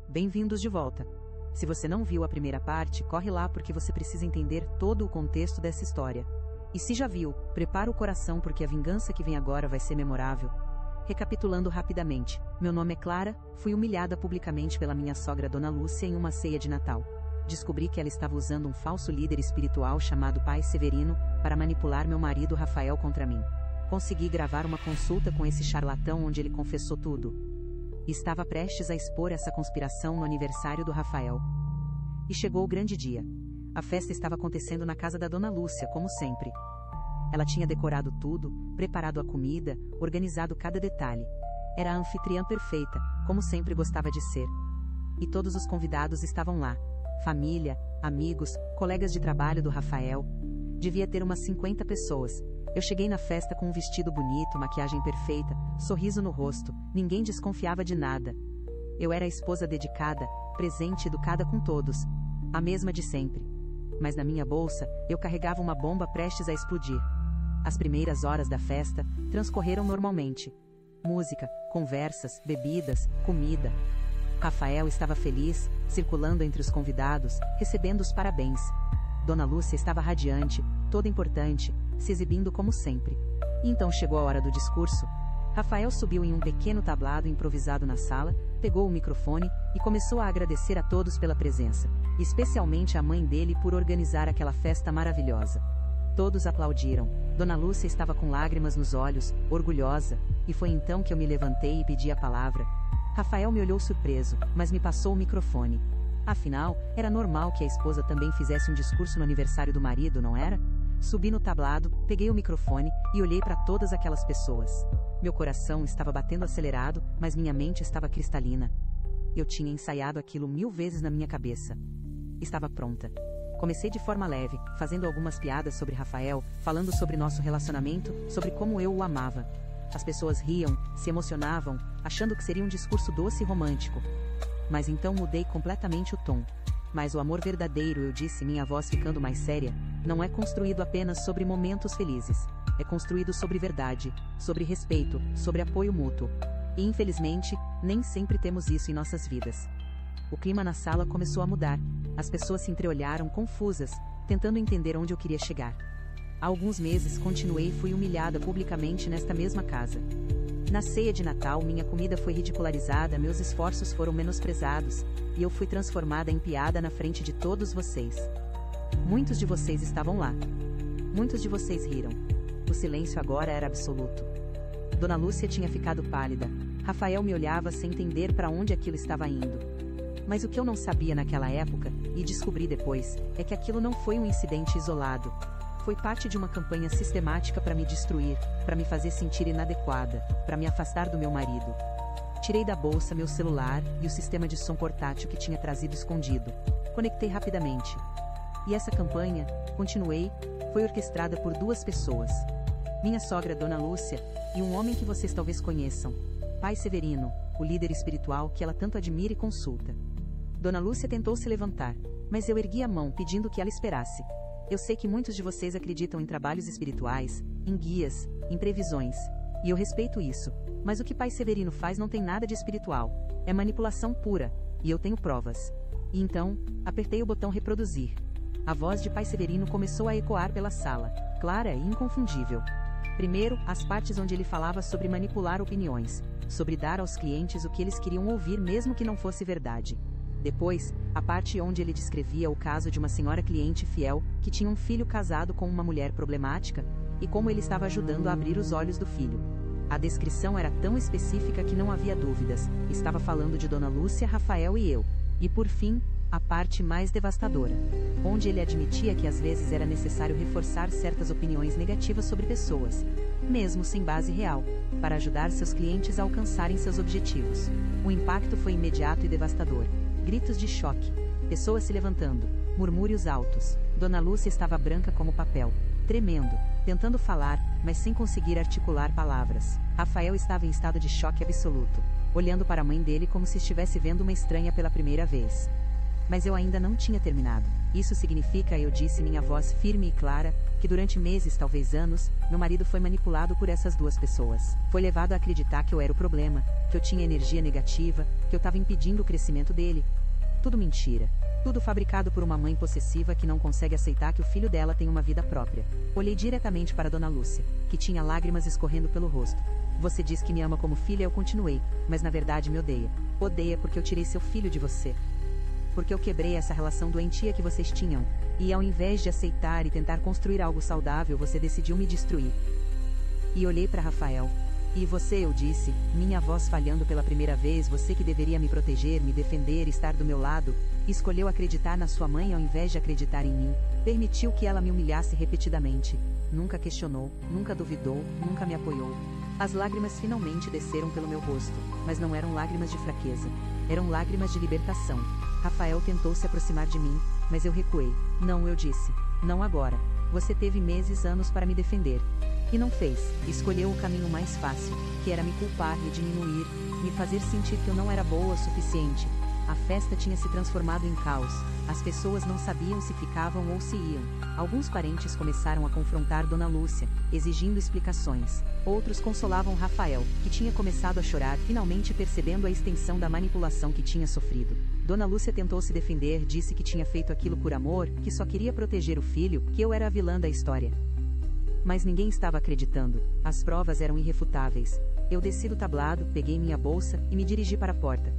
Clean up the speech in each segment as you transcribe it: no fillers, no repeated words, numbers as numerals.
bem-vindos de volta. Se você não viu a primeira parte, corre lá porque você precisa entender todo o contexto dessa história. E se já viu, prepara o coração porque a vingança que vem agora vai ser memorável. Recapitulando rapidamente, meu nome é Clara, fui humilhada publicamente pela minha sogra Dona Lúcia em uma ceia de Natal. Descobri que ela estava usando um falso líder espiritual chamado Pai Severino para manipular meu marido Rafael contra mim. Consegui gravar uma consulta com esse charlatão onde ele confessou tudo. Estava prestes a expor essa conspiração no aniversário do Rafael. E chegou o grande dia. A festa estava acontecendo na casa da Dona Lúcia, como sempre. Ela tinha decorado tudo, preparado a comida, organizado cada detalhe. Era a anfitriã perfeita, como sempre gostava de ser. E todos os convidados estavam lá. Família, amigos, colegas de trabalho do Rafael. Devia ter umas 50 pessoas. Eu cheguei na festa com um vestido bonito, maquiagem perfeita, sorriso no rosto, ninguém desconfiava de nada. Eu era a esposa dedicada, presente e educada com todos. A mesma de sempre. Mas na minha bolsa, eu carregava uma bomba prestes a explodir. As primeiras horas da festa transcorreram normalmente. Música, conversas, bebidas, comida. Rafael estava feliz, circulando entre os convidados, recebendo os parabéns. Dona Lúcia estava radiante, toda importante, se exibindo como sempre. E então chegou a hora do discurso. Rafael subiu em um pequeno tablado improvisado na sala, pegou o microfone e começou a agradecer a todos pela presença, especialmente a mãe dele por organizar aquela festa maravilhosa. Todos aplaudiram. Dona Lúcia estava com lágrimas nos olhos, orgulhosa, e foi então que eu me levantei e pedi a palavra. Rafael me olhou surpreso, mas me passou o microfone. Afinal, era normal que a esposa também fizesse um discurso no aniversário do marido, não era? Subi no tablado, peguei o microfone e olhei para todas aquelas pessoas. Meu coração estava batendo acelerado, mas minha mente estava cristalina. Eu tinha ensaiado aquilo 1000 vezes na minha cabeça. Estava pronta. Comecei de forma leve, fazendo algumas piadas sobre Rafael, falando sobre nosso relacionamento, sobre como eu o amava. As pessoas riam, se emocionavam, achando que seria um discurso doce e romântico. Mas então mudei completamente o tom. Mas o amor verdadeiro, eu disse, minha voz ficando mais séria, não é construído apenas sobre momentos felizes. É construído sobre verdade, sobre respeito, sobre apoio mútuo. E infelizmente, nem sempre temos isso em nossas vidas. O clima na sala começou a mudar. As pessoas se entreolharam confusas, tentando entender onde eu queria chegar. Há alguns meses continuei e fui humilhada publicamente nesta mesma casa. Na ceia de Natal, minha comida foi ridicularizada, meus esforços foram menosprezados, e eu fui transformada em piada na frente de todos vocês. Muitos de vocês estavam lá. Muitos de vocês riram. O silêncio agora era absoluto. Dona Lúcia tinha ficado pálida. Rafael me olhava sem entender para onde aquilo estava indo. Mas o que eu não sabia naquela época, e descobri depois, é que aquilo não foi um incidente isolado. Foi parte de uma campanha sistemática para me destruir, para me fazer sentir inadequada, para me afastar do meu marido. Tirei da bolsa meu celular e o sistema de som portátil que tinha trazido escondido. Conectei rapidamente. E essa campanha, continuei, foi orquestrada por 2 pessoas. Minha sogra Dona Lúcia, e um homem que vocês talvez conheçam, Pai Severino, o líder espiritual que ela tanto admira e consulta. Dona Lúcia tentou se levantar, mas eu ergui a mão pedindo que ela esperasse. Eu sei que muitos de vocês acreditam em trabalhos espirituais, em guias, em previsões. E eu respeito isso. Mas o que Pai Severino faz não tem nada de espiritual. É manipulação pura. E eu tenho provas. E então, apertei o botão reproduzir. A voz de Pai Severino começou a ecoar pela sala, clara e inconfundível. Primeiro, as partes onde ele falava sobre manipular opiniões, sobre dar aos clientes o que eles queriam ouvir mesmo que não fosse verdade. Depois, a parte onde ele descrevia o caso de uma senhora cliente fiel, que tinha um filho casado com uma mulher problemática, e como ele estava ajudando a abrir os olhos do filho. A descrição era tão específica que não havia dúvidas, estava falando de Dona Lúcia, Rafael e eu. E por fim, a parte mais devastadora, onde ele admitia que às vezes era necessário reforçar certas opiniões negativas sobre pessoas, mesmo sem base real, para ajudar seus clientes a alcançarem seus objetivos. O impacto foi imediato e devastador. Gritos de choque, pessoas se levantando, murmúrios altos. Dona Lúcia estava branca como papel, tremendo, tentando falar, mas sem conseguir articular palavras. Rafael estava em estado de choque absoluto, olhando para a mãe dele como se estivesse vendo uma estranha pela primeira vez. Mas eu ainda não tinha terminado. Isso significa, eu disse minha voz firme e clara, que durante meses, talvez anos, meu marido foi manipulado por essas duas pessoas. Foi levado a acreditar que eu era o problema, que eu tinha energia negativa, que eu estava impedindo o crescimento dele. Tudo mentira. Tudo fabricado por uma mãe possessiva que não consegue aceitar que o filho dela tem uma vida própria. Olhei diretamente para Dona Lúcia, que tinha lágrimas escorrendo pelo rosto. Você diz que me ama como filha, eu continuei, mas na verdade me odeia. Odeia porque eu tirei seu filho de você. Porque eu quebrei essa relação doentia que vocês tinham, e ao invés de aceitar e tentar construir algo saudável, você decidiu me destruir. E olhei para Rafael. E você, eu disse, minha voz falhando pela primeira vez, você que deveria me proteger, me defender, estar do meu lado, escolheu acreditar na sua mãe ao invés de acreditar em mim, permitiu que ela me humilhasse repetidamente, nunca questionou, nunca duvidou, nunca me apoiou. As lágrimas finalmente desceram pelo meu rosto, mas não eram lágrimas de fraqueza, eram lágrimas de libertação. Rafael tentou se aproximar de mim, mas eu recuei. Não, eu disse. Não agora. Você teve meses, anos para me defender. E não fez. Escolheu o caminho mais fácil, que era me culpar, me diminuir, me fazer sentir que eu não era boa o suficiente. A festa tinha se transformado em caos. As pessoas não sabiam se ficavam ou se iam. Alguns parentes começaram a confrontar Dona Lúcia, exigindo explicações. Outros consolavam Rafael, que tinha começado a chorar, finalmente percebendo a extensão da manipulação que tinha sofrido. Dona Lúcia tentou se defender, disse que tinha feito aquilo por amor, que só queria proteger o filho, que eu era a vilã da história. Mas ninguém estava acreditando. As provas eram irrefutáveis. Eu desci do tablado, peguei minha bolsa e me dirigi para a porta.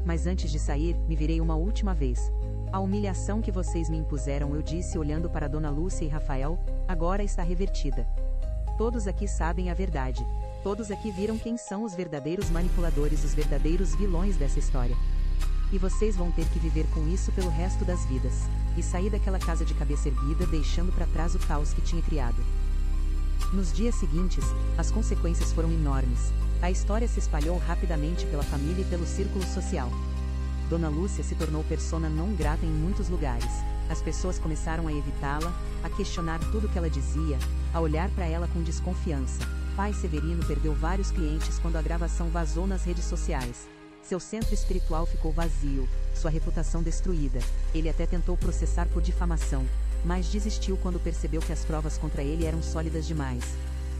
Mas antes de sair, me virei uma última vez. A humilhação que vocês me impuseram, eu disse olhando para Dona Lúcia e Rafael, agora está revertida. Todos aqui sabem a verdade. Todos aqui viram quem são os verdadeiros manipuladores, os verdadeiros vilões dessa história. E vocês vão ter que viver com isso pelo resto das vidas. E sair daquela casa de cabeça erguida, deixando para trás o caos que tinha criado. Nos dias seguintes, as consequências foram enormes. A história se espalhou rapidamente pela família e pelo círculo social. Dona Lúcia se tornou persona não grata em muitos lugares. As pessoas começaram a evitá-la, a questionar tudo o que ela dizia, a olhar para ela com desconfiança. Pai Severino perdeu vários clientes quando a gravação vazou nas redes sociais. Seu centro espiritual ficou vazio, sua reputação destruída. Ele até tentou processar por difamação, mas desistiu quando percebeu que as provas contra ele eram sólidas demais.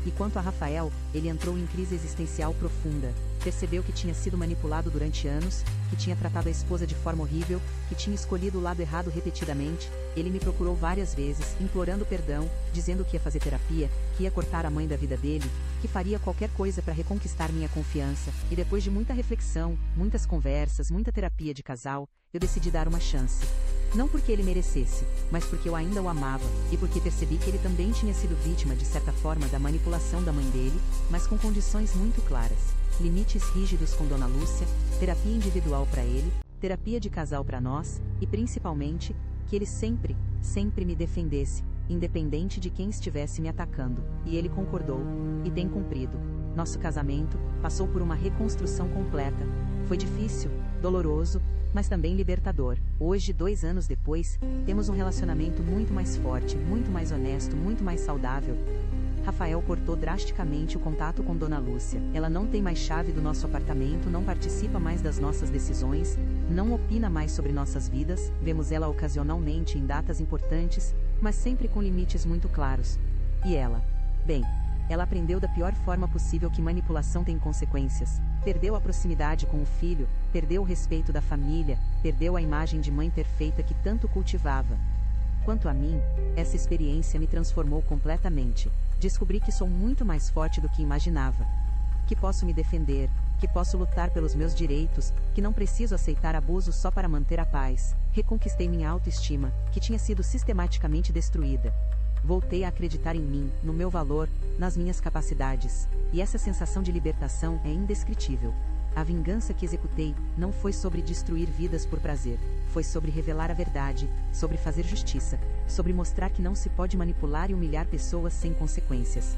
E quanto a Rafael, ele entrou em crise existencial profunda. Percebeu que tinha sido manipulado durante anos, que tinha tratado a esposa de forma horrível, que tinha escolhido o lado errado repetidamente. Ele me procurou várias vezes, implorando perdão, dizendo que ia fazer terapia, que ia cortar a mãe da vida dele, que faria qualquer coisa para reconquistar minha confiança. E depois de muita reflexão, muitas conversas, muita terapia de casal, eu decidi dar uma chance. Não porque ele merecesse, mas porque eu ainda o amava, e porque percebi que ele também tinha sido vítima de certa forma da manipulação da mãe dele, mas com condições muito claras. Limites rígidos com Dona Lúcia, terapia individual para ele, terapia de casal para nós, e principalmente, que ele sempre, sempre me defendesse, independente de quem estivesse me atacando. E ele concordou, e tem cumprido. Nosso casamento passou por uma reconstrução completa. Foi difícil, doloroso, mas também libertador. Hoje, 2 anos depois, temos um relacionamento muito mais forte, muito mais honesto, muito mais saudável. Rafael cortou drasticamente o contato com Dona Lúcia. Ela não tem mais chave do nosso apartamento, não participa mais das nossas decisões, não opina mais sobre nossas vidas, vemos ela ocasionalmente em datas importantes, mas sempre com limites muito claros. E ela? Bem, ela aprendeu da pior forma possível que manipulação tem consequências. Perdeu a proximidade com o filho, perdeu o respeito da família, perdeu a imagem de mãe perfeita que tanto cultivava. Quanto a mim, essa experiência me transformou completamente. Descobri que sou muito mais forte do que imaginava. Que posso me defender, que posso lutar pelos meus direitos, que não preciso aceitar abuso só para manter a paz. Reconquistei minha autoestima, que tinha sido sistematicamente destruída. Voltei a acreditar em mim, no meu valor, nas minhas capacidades. E essa sensação de libertação é indescritível. A vingança que executei não foi sobre destruir vidas por prazer. Foi sobre revelar a verdade, sobre fazer justiça, sobre mostrar que não se pode manipular e humilhar pessoas sem consequências.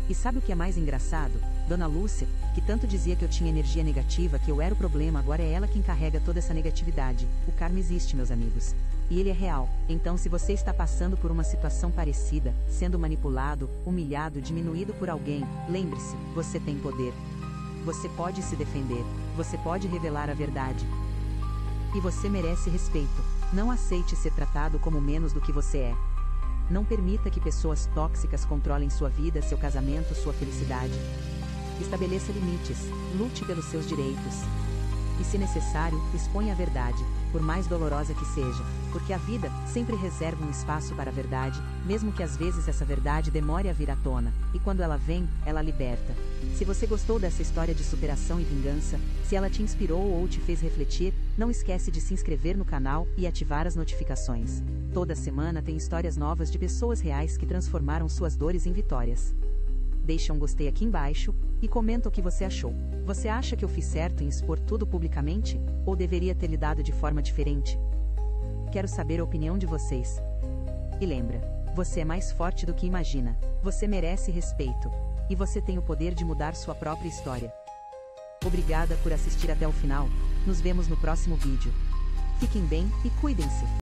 E sabe o que é mais engraçado? Dona Lúcia, que tanto dizia que eu tinha energia negativa, que eu era o problema, agora é ela quem carrega toda essa negatividade. O karma existe, meus amigos. E ele é real. Então, se você está passando por uma situação parecida, sendo manipulado, humilhado, diminuído por alguém, lembre-se, você tem poder. Você pode se defender. Você pode revelar a verdade. E você merece respeito. Não aceite ser tratado como menos do que você é. Não permita que pessoas tóxicas controlem sua vida, seu casamento, sua felicidade. Estabeleça limites, lute pelos seus direitos. E se necessário, exponha a verdade, por mais dolorosa que seja, porque a vida sempre reserva um espaço para a verdade, mesmo que às vezes essa verdade demore a vir à tona, e quando ela vem, ela liberta. Se você gostou dessa história de superação e vingança, se ela te inspirou ou te fez refletir, não esquece de se inscrever no canal e ativar as notificações. Toda semana tem histórias novas de pessoas reais que transformaram suas dores em vitórias. Deixa um gostei aqui embaixo e comenta o que você achou. Você acha que eu fiz certo em expor tudo publicamente? Ou deveria ter lidado de forma diferente? Quero saber a opinião de vocês. E lembra, você é mais forte do que imagina. Você merece respeito. E você tem o poder de mudar sua própria história. Obrigada por assistir até o final. Nos vemos no próximo vídeo. Fiquem bem e cuidem-se.